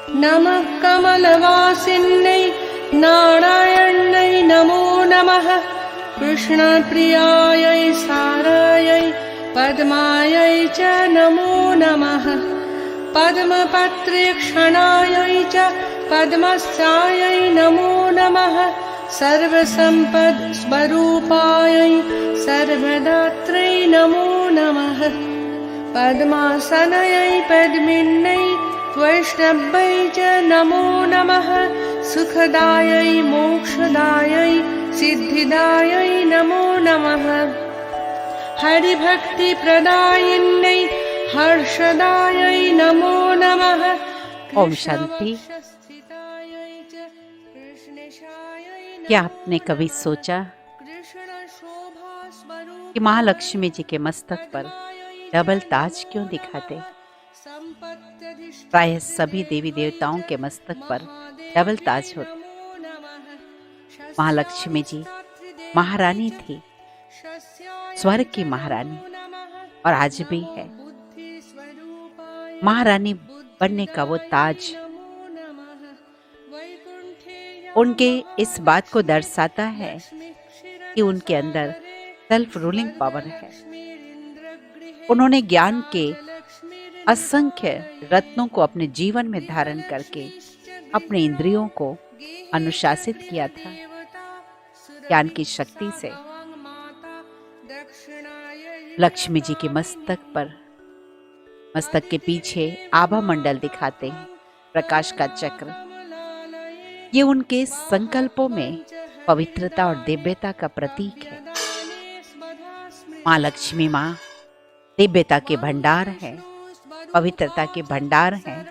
नमः कमलवासिन्यै नारायण्यै नमो नमः। कृष्णप्रियायै सारायै पद्मायै च नमो नमः। पद्मपत्रेक्षणायै च पद्मस्यायै नमो नमः। सर्वसम्पत्स्वरूपायै सर्वदात्रै नमो नमः। पद्मासनयै पद्मिन्यै वैष्णव्यै च नमो नमः। सुखदायै मोक्षदायै सिद्धिदायै नमो नमः। हरिभक्तिप्रदायिन्यै हर्षदायै नमो नमः। ओम शांति। क्या आपने कभी सोचा कि महालक्ष्मी जी के मस्तक पर डबल ताज क्यों दिखाते? प्रायः सभी देवी देवताओं के मस्तक पर डबल ताज होते। महालक्ष्मी जी महारानी थी, स्वर्ग की महारानी, और आज भी है। महारानी बनने का वो ताज उनके इस बात को दर्शाता है कि उनके अंदर सेल्फ रूलिंग पावर है। उन्होंने ज्ञान के असंख्य रत्नों को अपने जीवन में धारण करके अपने इंद्रियों को अनुशासित किया था ज्ञान की शक्ति से। लक्ष्मी जी के मस्तक के पीछे आभा मंडल दिखाते हैं, प्रकाश का चक्र। ये उनके संकल्पों में पवित्रता और दिव्यता का प्रतीक है। माँ लक्ष्मी माँ दिव्यता के भंडार है, पवित्रता के भंडार हैं,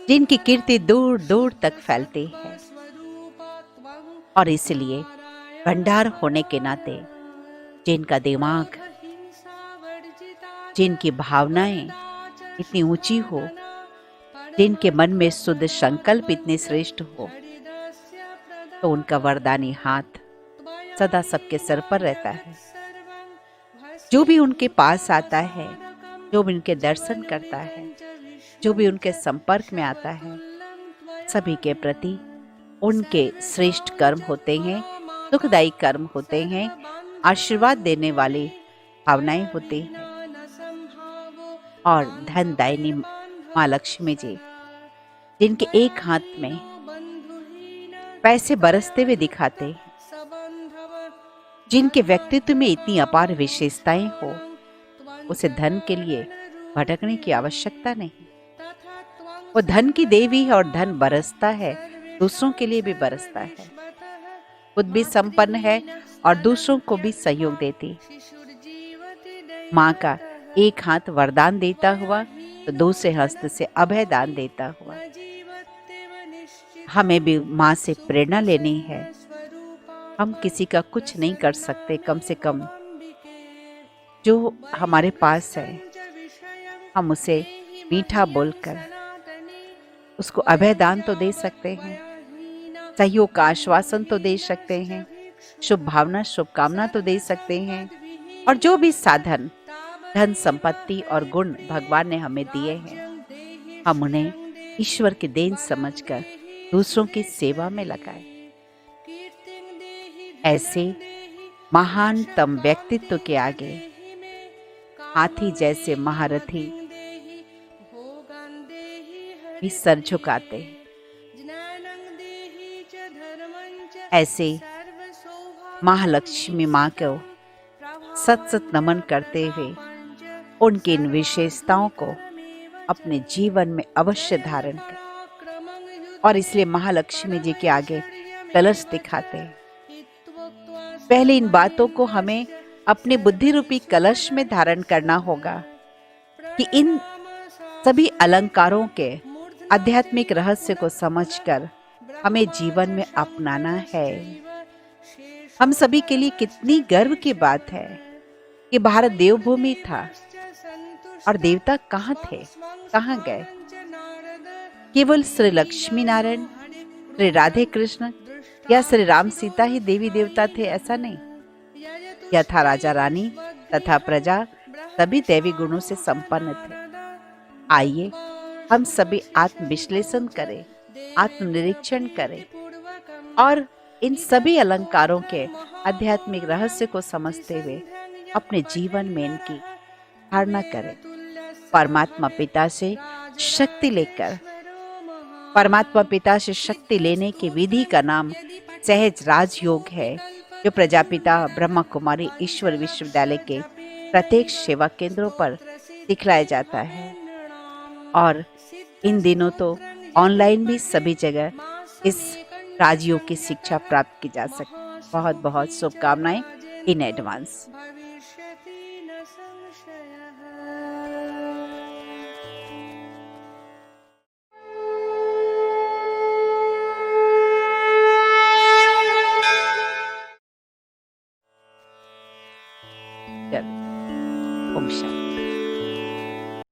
जिनकी कीर्ति दूर दूर तक फैलती है। और इसलिए भंडार होने के नाते जिनका दिमाग, जिनकी भावनाएं इतनी ऊंची हो, जिनके मन में शुद्ध संकल्प इतने श्रेष्ठ हो, तो उनका वरदानी हाथ सदा सबके सर पर रहता है। जो भी उनके पास आता है, जो भी उनके दर्शन करता है, जो भी उनके संपर्क में आता है, सभी के प्रति उनके श्रेष्ठ कर्म होते हैं, सुखदायी कर्म होते हैं, आशीर्वाद देने वाली भावनाएं होती हैं। और धनदायिनी माँ लक्ष्मी जी, जिनके एक हाथ में पैसे बरसते हुए दिखाते हैं, जिनके व्यक्तित्व में इतनी अपार विशेषताएं हो, उसे धन के लिए भटकने की आवश्यकता नहीं। वो धन की देवी है और धन बरसता है, दूसरों के लिए भी बरसता है। खुद भी संपन्न है और दूसरों को भी सहयोग देती। माँ का एक हाथ वरदान देता हुआ तो दूसरे हस्त से अभय दान देता हुआ। हमें भी माँ से प्रेरणा लेनी है। हम किसी का कुछ नहीं कर सकते, कम से कम जो हमारे पास है हम उसे मीठा बोलकर उसको अभय दान तो दे सकते हैं, सहयोग का आश्वासन तो दे सकते हैं, शुभ भावना शुभकामना तो दे सकते हैं। और जो भी साधन, धन, संपत्ति और गुण भगवान ने हमें दिए हैं, हम उन्हें ईश्वर की देन समझकर दूसरों की सेवा में लगाएं। ऐसे महानतम व्यक्तित्व के आगे हाथी जैसे महारथी भी सर झुकाते। ऐसे महालक्ष्मी माँ को सत सत नमन करते हुए उनकी इन विशेषताओं को अपने जीवन में अवश्य धारण करें। और इसलिए महालक्ष्मी जी के आगे कलश दिखाते हैं। पहले इन बातों को हमें अपने बुद्धि रूपी कलश में धारण करना होगा कि इन सभी अलंकारों के आध्यात्मिक रहस्य को समझकर हमें जीवन में अपनाना है। हम सभी के लिए कितनी गर्व की बात है कि भारत देवभूमि था और देवता कहाँ थे, कहाँ गए? केवल श्री लक्ष्मी नारायण, श्री राधे कृष्ण या श्री राम सीता ही देवी देवता थे, ऐसा नहीं। यथा राजा रानी तथा प्रजा सभी दैवी गुणों से संपन्न थे। आइए हम सभी आत्मविश्लेषण करें, आत्मनिरीक्षण करें और इन सभी अलंकारों के आध्यात्मिक रहस्य को समझते हुए अपने जीवन में इनकी धारणा करें। परमात्मा पिता से शक्ति लेकर, परमात्मा पिता से शक्ति लेने की विधि का नाम सहज राजयोग है, जो प्रजापिता ब्रह्मा कुमारी ईश्वर विश्वविद्यालय के प्रत्येक सेवा केंद्रों पर सिखलाया जाता है। और इन दिनों तो ऑनलाइन भी सभी जगह इस राजयोग की शिक्षा प्राप्त की जा सकती है। बहुत बहुत शुभकामनाएं इन एडवांस। भविष्यति न संशयः। ओम शांति।